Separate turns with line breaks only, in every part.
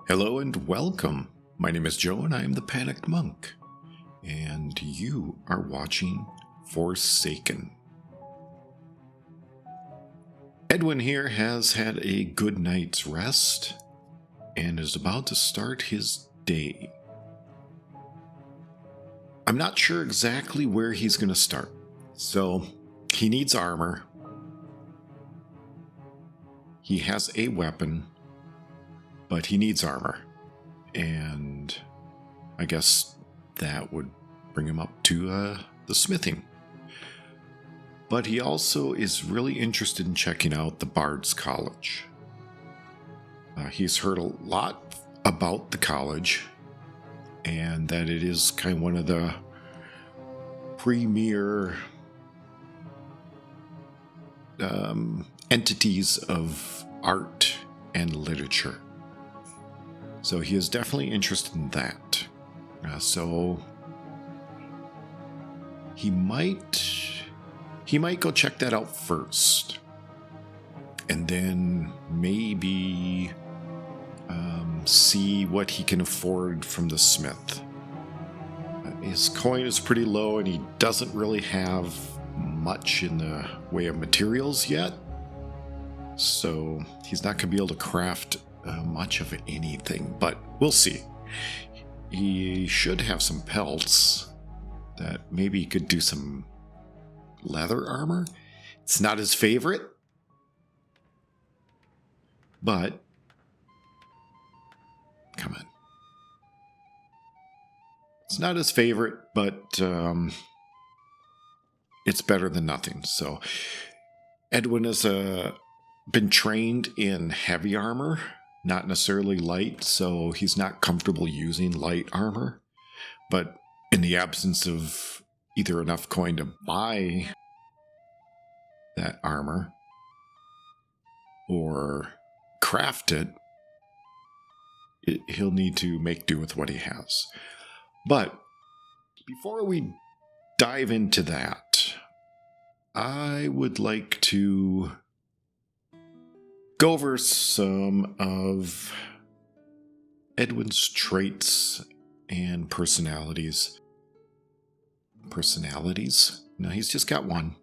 Hello and welcome. My name is Joe and I am the Panicked Monk. And you are watching Forsaken. Edwyn here has had a good night's rest and is about to start his day. I'm not sure exactly where he's going to start. So he needs armor. He has a weapon, but he needs armor. And I guess that would bring him up to the smithing. But he also is really interested in checking out the Bard's College. He's heard a lot about the college, and that it is kind of one of the premier entities of art and literature. So he is definitely interested in that. So he might go check that out first, and then maybe see what he can afford from the smith. His coin is pretty low, and he doesn't really have much in the way of materials yet, so he's not going to be able to craft much of anything, but we'll see. He should have some pelts that maybe he could do some leather armor. It's not his favorite, but come on. It's not his favorite, but it's better than nothing. So Edwyn has been trained in heavy armor, not necessarily light, so he's not comfortable using light armor. But in the absence of either enough coin to buy that armor or craft it, he'll need to make do with what he has. But before we dive into that, I would like to go over some of Edwyn's traits and personalities. Personalities? No, he's just got one.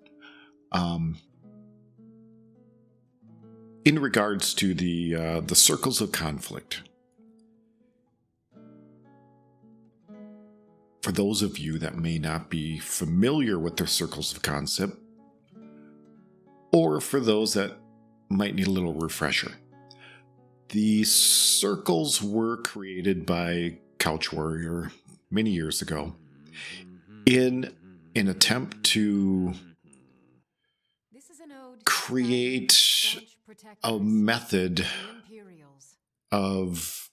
In regards to the circles of conflict. For those of you that may not be familiar with their circles of concept, or for those that might need a little refresher, the circles were created by Couch Warrior many years ago in an attempt to create a method of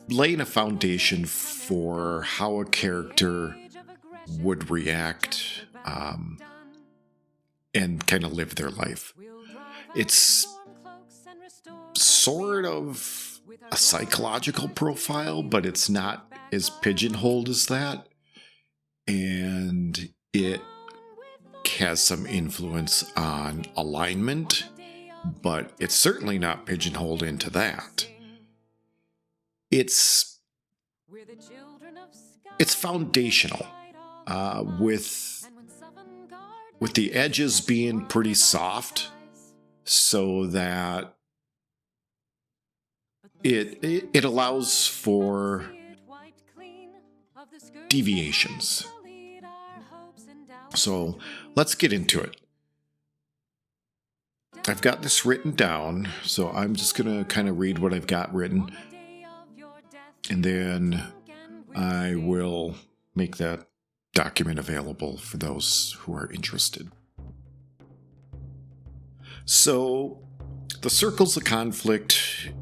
laying a foundation for how a character would react and kind of live their life. It's sort of a psychological profile, but it's not as pigeonholed as that. And it has some influence on alignment, but it's certainly not pigeonholed into that. It's foundational, with the edges being pretty soft, so that it allows for deviations. So let's get into it. I've got this written down, so I'm just going to kind of read what I've got written, and then I will make that document available for those who are interested. So, the circles of conflict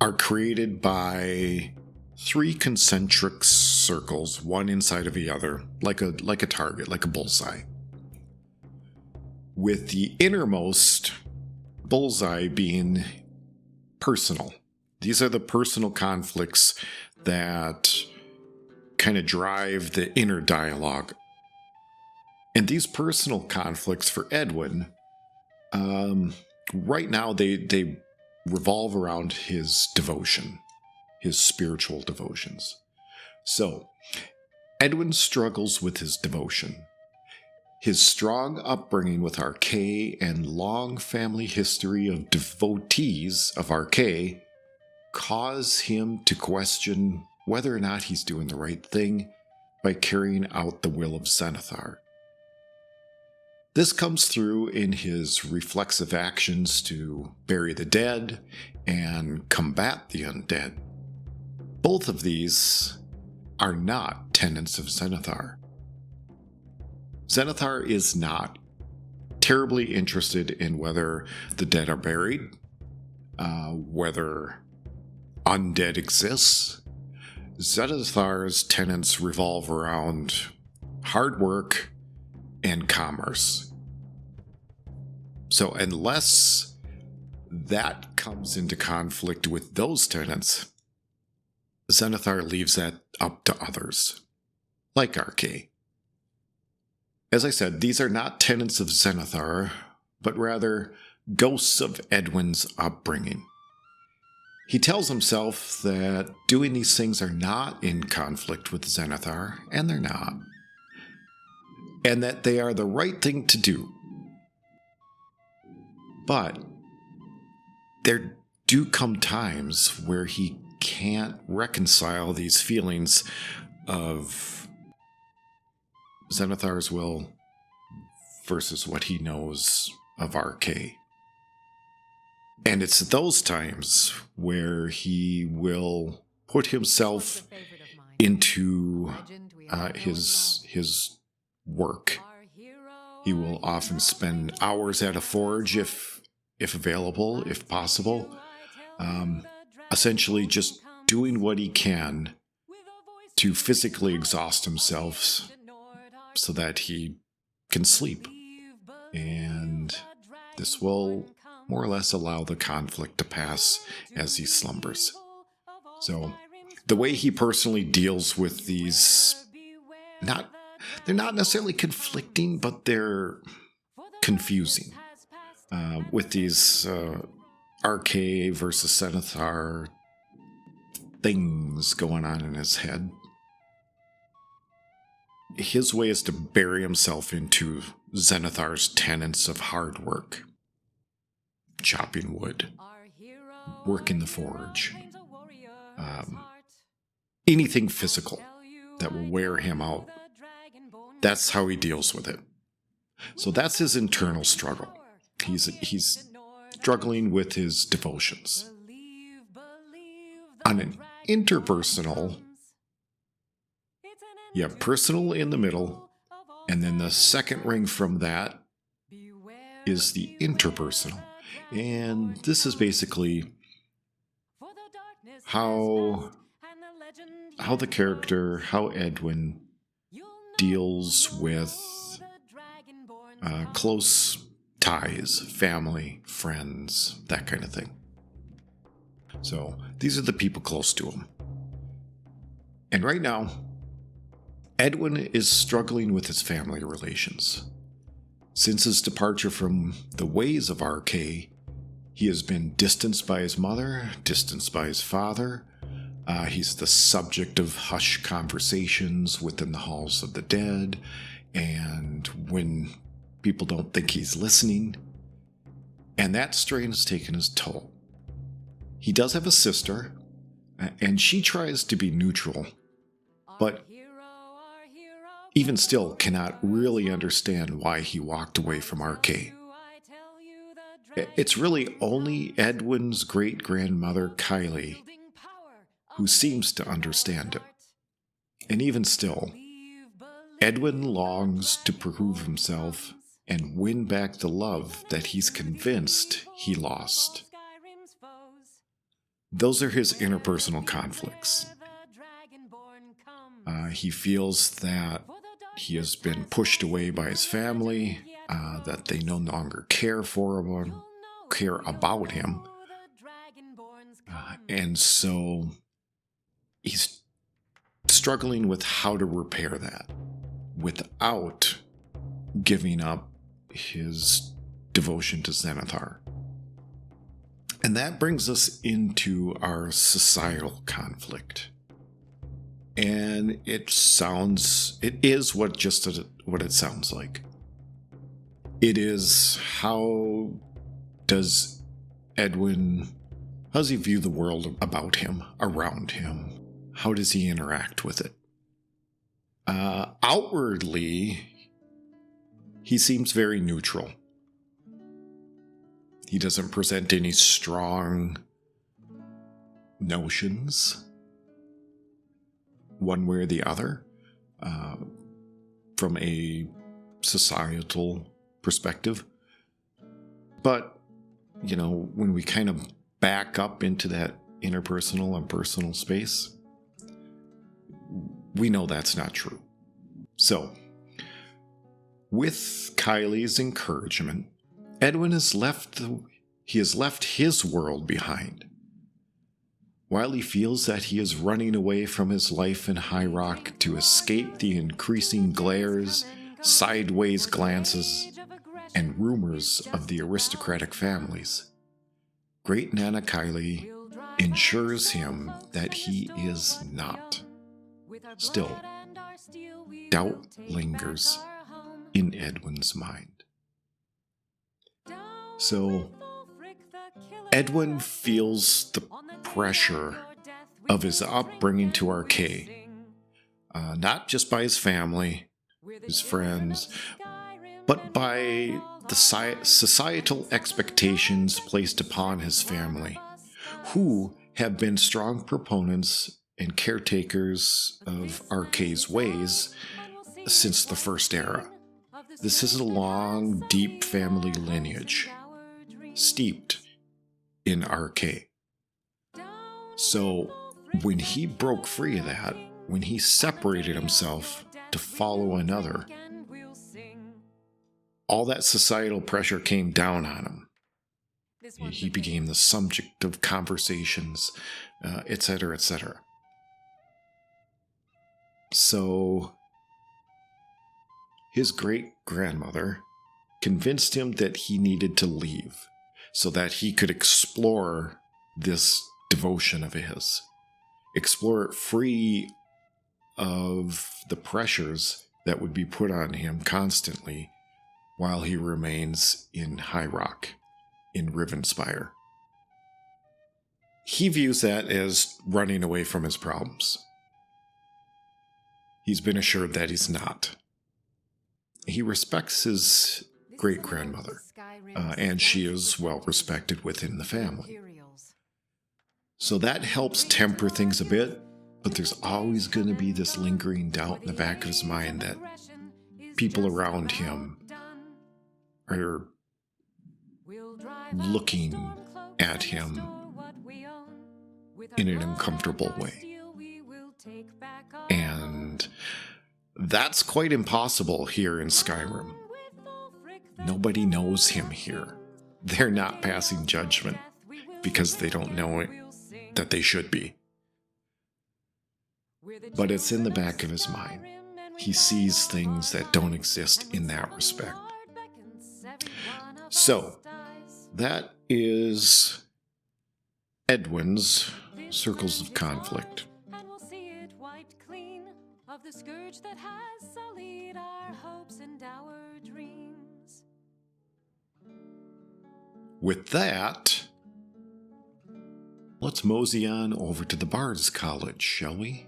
are created by 3 concentric circles, one inside of the other, like a target, like a bullseye. With the innermost bullseye being personal. These are the personal conflicts that kind of drive the inner dialogue. And these personal conflicts for Edwyn, right now they revolve around his devotion, his spiritual devotions. So, Edwyn struggles with his devotion. His strong upbringing with Arkay and long family history of devotees of Arkay cause him to question whether or not he's doing the right thing by carrying out the will of Zenithar. This comes through in his reflexive actions to bury the dead and combat the undead. Both of these are not tenets of Zenithar. Zenithar is not terribly interested in whether the dead are buried, whether undead exists. Zenithar's tenets revolve around hard work and commerce. So unless that comes into conflict with those tenets, Zenithar leaves that up to others, like Arkay. As I said, these are not tenets of Zenithar, but rather ghosts of Edwyn's upbringing. He tells himself that doing these things are not in conflict with Zenithar, and they're not, and that they are the right thing to do. But there do come times where he can't reconcile these feelings of Zenithar's will versus what he knows of Arkay. And it's those times where he will put himself into his work. He will often spend hours at a forge if available, if possible, essentially just doing what he can to physically exhaust himself so that he can sleep. And this will more or less allow the conflict to pass as he slumbers. So the way he personally deals with these, they're not necessarily conflicting, but they're confusing. With these Arkay versus Zenithar things going on in his head. His way is to bury himself into Zenithar's tenets of hard work. Chopping wood, working the forge, anything physical that will wear him out. That's how he deals with it. So that's his internal struggle. He's struggling with his devotions. On an interpersonal, you have personal in the middle, and then the second ring from that is the interpersonal. And this is basically how the character, how Edwyn deals with close ties, family, friends, that kind of thing. So these are the people close to him. And right now, Edwyn is struggling with his family relations. Since his departure from the ways of Arkay, he has been distanced by his mother, distanced by his father. He's the subject of hushed conversations within the halls of the dead, and when people don't think he's listening. And that strain has taken his toll. He does have a sister, and she tries to be neutral, but even still cannot really understand why he walked away from Arkay. It's really only Edwyn's great-grandmother, Kylie, who seems to understand it. And even still, Edwyn longs to prove himself and win back the love that he's convinced he lost. Those are his interpersonal conflicts. He feels that he has been pushed away by his family, that they no longer care for him, care about him. And so he's struggling with how to repair that without giving up his devotion to Zenithar. And that brings us into our societal conflict. And it is what it sounds like. It is, how does he view the world about him, around him? How does he interact with it? Outwardly, he seems very neutral. He doesn't present any strong notions, one way or the other, from a societal perspective. But, when we kind of back up into that interpersonal and personal space, we know that's not true. So, with Kylie's encouragement, Edwyn has left his world behind. While he feels that he is running away from his life in High Rock to escape the increasing glares, sideways glances, and rumors of the aristocratic families, Great Nana Kylie ensures him that he is not. Still, doubt lingers in Edwyn's mind. So, Edwyn feels the pressure of his upbringing to Arcade, not just by his family, his friends, but by the societal expectations placed upon his family, who have been strong proponents and caretakers of Arcade's ways since the First Era. This is a long, deep family lineage, steeped in Arcade. So, when he broke free of that, when he separated himself to follow another, all that societal pressure came down on him. He became the subject of conversations, etc., etc. So, his great-grandmother convinced him that he needed to leave so that he could explore this devotion of his. Explore it free of the pressures that would be put on him constantly while he remains in High Rock, in Rivenspire. He views that as running away from his problems. He's been assured that he's not. He respects his great-grandmother, and she is well respected within the family. So that helps temper things a bit, but there's always going to be this lingering doubt in the back of his mind that people around him are looking at him in an uncomfortable way. And that's quite impossible here in Skyrim. Nobody knows him here. They're not passing judgment because they don't know it, that they should be. But it's in the back of his mind. He sees things that don't exist in that respect. So, that is Edwyn's Circles of Conflict. Of the scourge that has sullied our hopes and our dreams. With that, let's mosey on over to the Bard's College, shall we?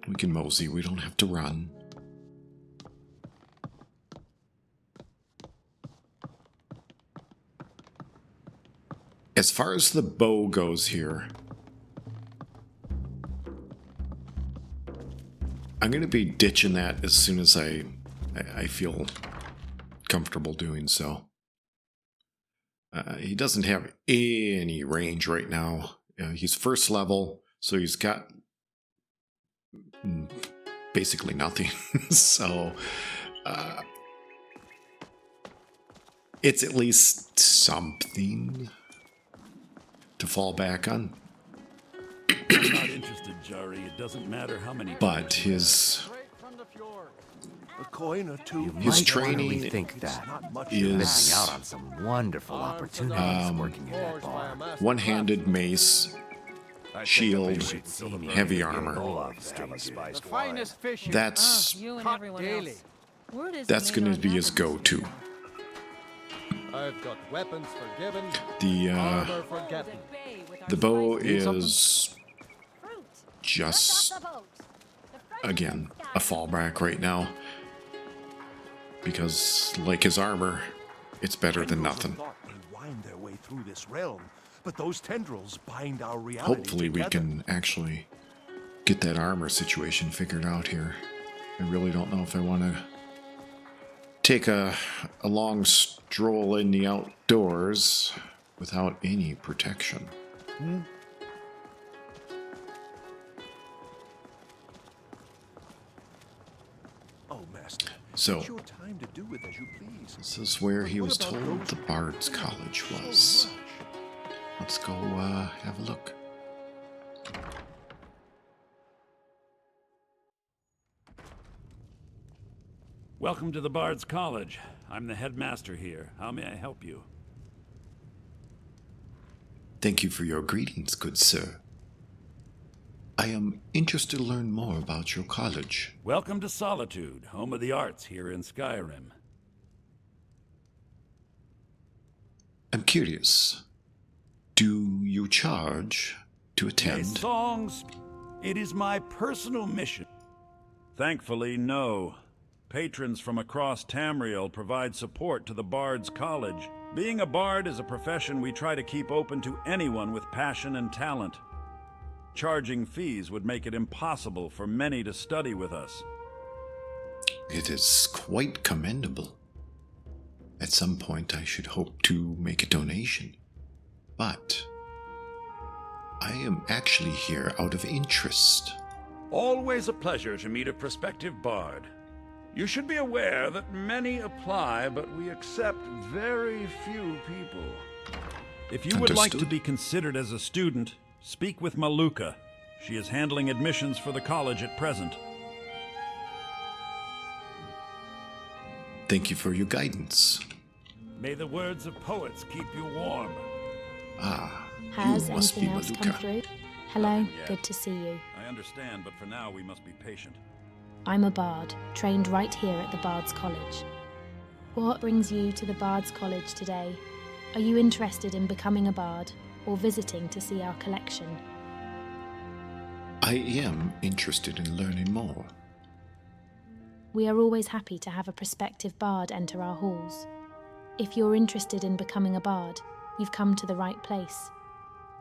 We can mosey, we don't have to run. As far as the bow goes here, I'm going to be ditching that as soon as I feel comfortable doing so. He doesn't have any range right now. He's first level, so he's got basically nothing. So it's at least something to fall back on.
I'm not interested, Jari. It doesn't matter how many.
But his
A coin or two.
His
Might wanna
training
rethink that.
Not much
Missing
is
out on some wonderful opportunities working in that bar.
one-handed mace, shield, heavy armor.
The finest fish.
That's
You and
Caught
everyone
daily.
else. Word is
that's
made
going
on
to be his
Admittance.
go-to.
I've got weapons forgiven,
The
armor forgotten.
the bow is just again a fallback right now because, like his armor, it's better than nothing.
Thought they wind their way through this realm, but those tendrils bind our reality
Hopefully we
together.
can actually get that armor situation figured out here. I really don't know if I want to take a long stroll in the outdoors without any protection.
Oh, master.
So,
It's your time to do with as you please.
this is where he
But
was
what about
told
those
the
who
Bard's
care
College
so
was.
much?
Let's go have a look.
Welcome to the Bard's College. I'm the headmaster here. How may I help you?
Thank you for your greetings, good sir. I am interested to learn more about your college.
Welcome to Solitude, home of the arts here in Skyrim.
I'm curious. Do you charge to
My
attend?
songs, it is my personal mission. Thankfully, no. Patrons from across Tamriel provide support to the Bard's College. Being a bard is a profession we try to keep open to anyone with passion and talent. Charging fees would make it impossible for many to study with us.
It is quite commendable. At some point, I should hope to make a donation. But I am actually here out of interest.
Always a pleasure to meet a prospective bard. You should be aware that many apply, but we accept very few people. If you would like to
Understood.
be considered as a student, speak with Maluka. She is handling admissions for the college at present.
Thank you for your guidance.
May the words of poets keep you warm.
Ah,
Has
you must be
anything else come
Maluka.
through? Hello,
Nothing yet.
good to see you.
I understand, but for now we must be patient.
I'm a bard, trained right here at the Bard's College. What brings you to the Bard's College today? Are you interested in becoming a bard or visiting to see our collection?
I am interested in learning more.
We are always happy to have a prospective bard enter our halls. If you're interested in becoming a bard, you've come to the right place.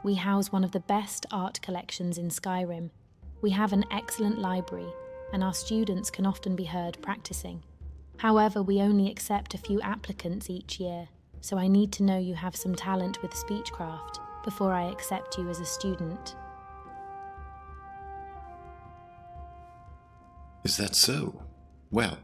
We house one of the best art collections in Skyrim. We have an excellent library, and our students can often be heard practicing. However, we only accept a few applicants each year, so I need to know you have some talent with speechcraft before I accept you as a student.
Is that so? Well,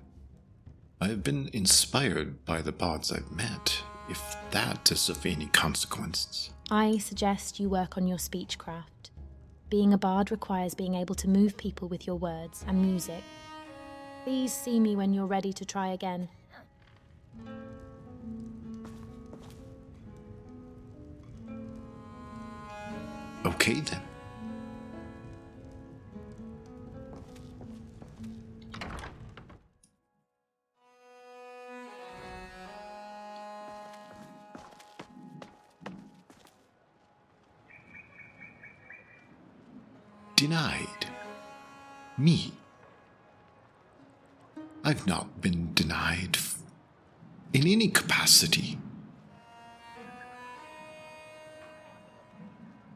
I have been inspired by the bards I've met, if that is of any consequence.
I suggest you work on your speechcraft. Being a bard requires being able to move people with your words and music. Please see me when you're ready to try again.
Okay then. Denied. Me. I've not been denied in any capacity.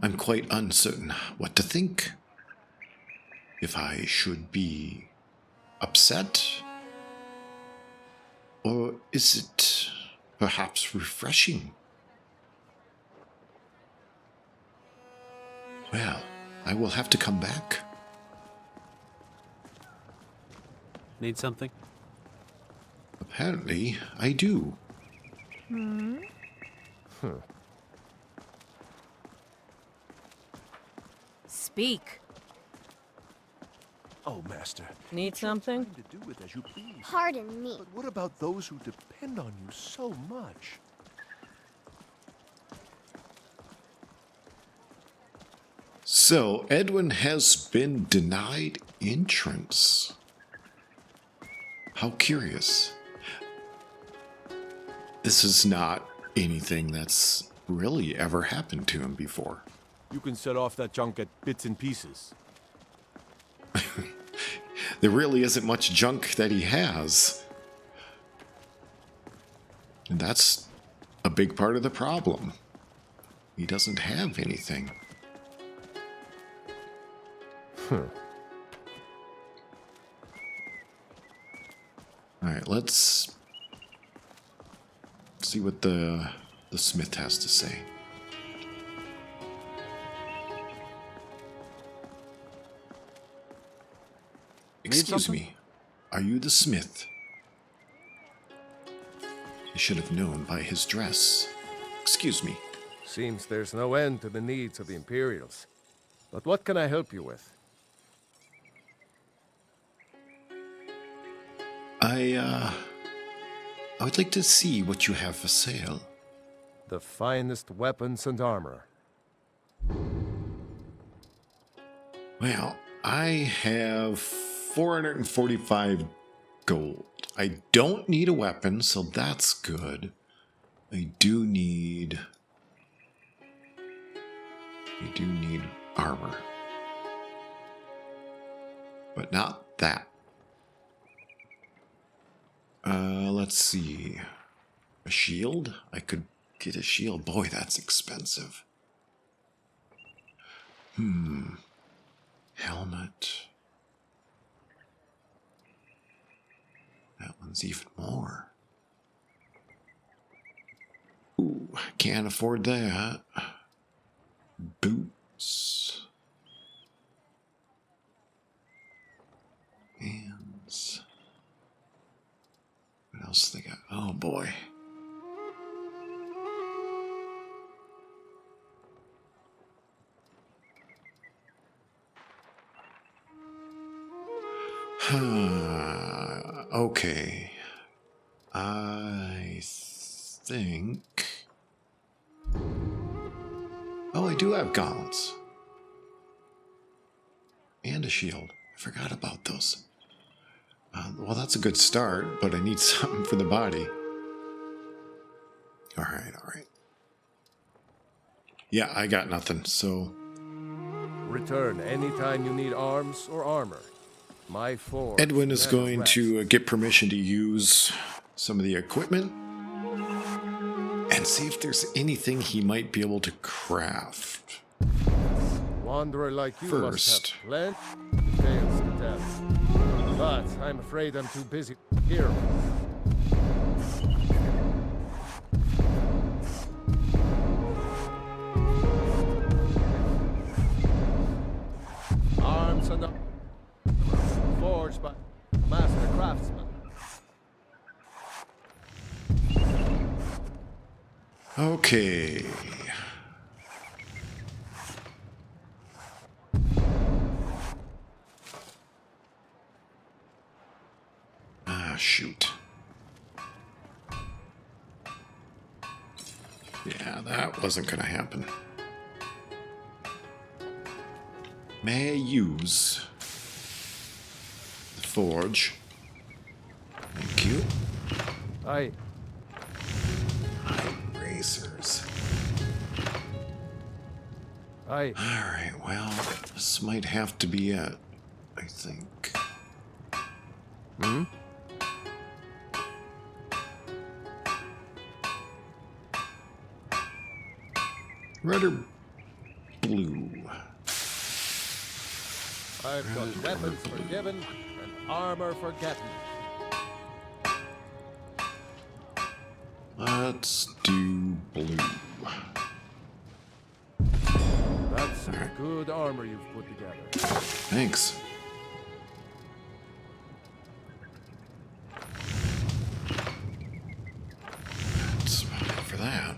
I'm quite uncertain what to think. If I should be upset? Or is it perhaps refreshing? Well, I will have to come back.
Need something?
Apparently, I do.
Speak.
Oh, Master.
Need something?
Trying to do it as you please.
Pardon me.
But what about those who depend on you so much?
So, Edwyn has been denied entrance. How curious. This is not anything that's really ever happened to him before.
You can set off that junk at bits and pieces.
There really isn't much junk that he has. And that's a big part of the problem. He doesn't have anything. Alright, let's see what the smith has to say. Excuse me, are you the smith? I should have known by his dress. Excuse me.
Seems there's no end to the needs of the Imperials. But what can I help you with?
I would like to see what you have for sale.
The finest weapons and armor.
Well, I have 445 gold. I don't need a weapon, so that's good. I do need armor. But not that. Let's see. A shield? I could get a shield. Boy, that's expensive. Helmet. That one's even more. Ooh, can't afford that. Boots. Hands. What else they got? Oh boy. Okay. I think... Oh, I do have gauntlets. And a shield. I forgot about those. Well, that's a good start, but I need something for the body. Alright, alright. Yeah, I got nothing, so...
Return anytime you need arms or armor. My forge.
Edwyn is
never
going
rests.
to get permission to use some of the equipment and see if there's anything he might be able to craft.
Wanderer like you
First.
must have plenty tales to tell. But I'm afraid I'm too busy here. Arms and forged by master craftsmen.
Okay. Ah, shoot. Yeah, that wasn't gonna happen. May I use the forge? Thank you. Racers. Alright, well, this might have to be it, I think. Red or blue?
I've got weapons forgiven and armor forgotten.
Let's do blue.
That's some good armor you've put together.
Thanks. That's about it for that.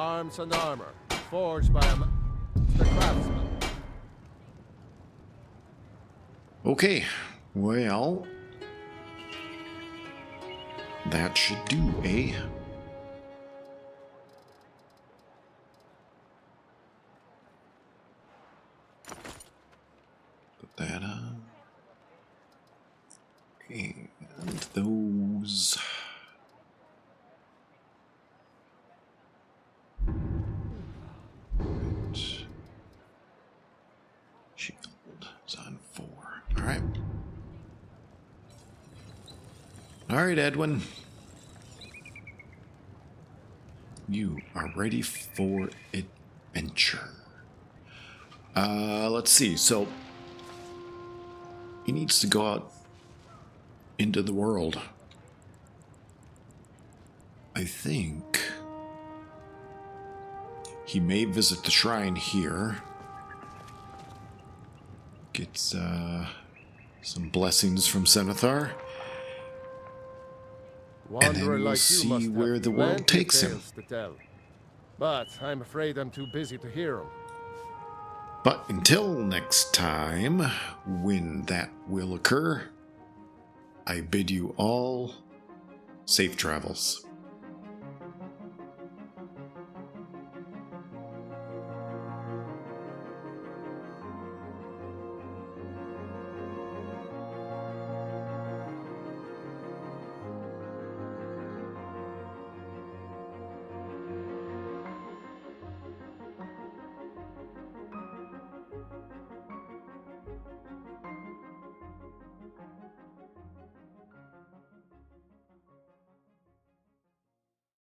Arms and armor, forged by a master craftsman.
Okay, well, that should do, eh? Put that on. And those. Right. Shield is on 4. All right. All right, Edwyn. You are ready for adventure. Let's see. So he needs to go out into the world. I think he may visit the shrine here. Get some blessings from Zenithar. And then we'll see where the world takes him.
But I'm afraid I'm too busy to hear them.
But until next time, when that will occur, I bid you all safe travels.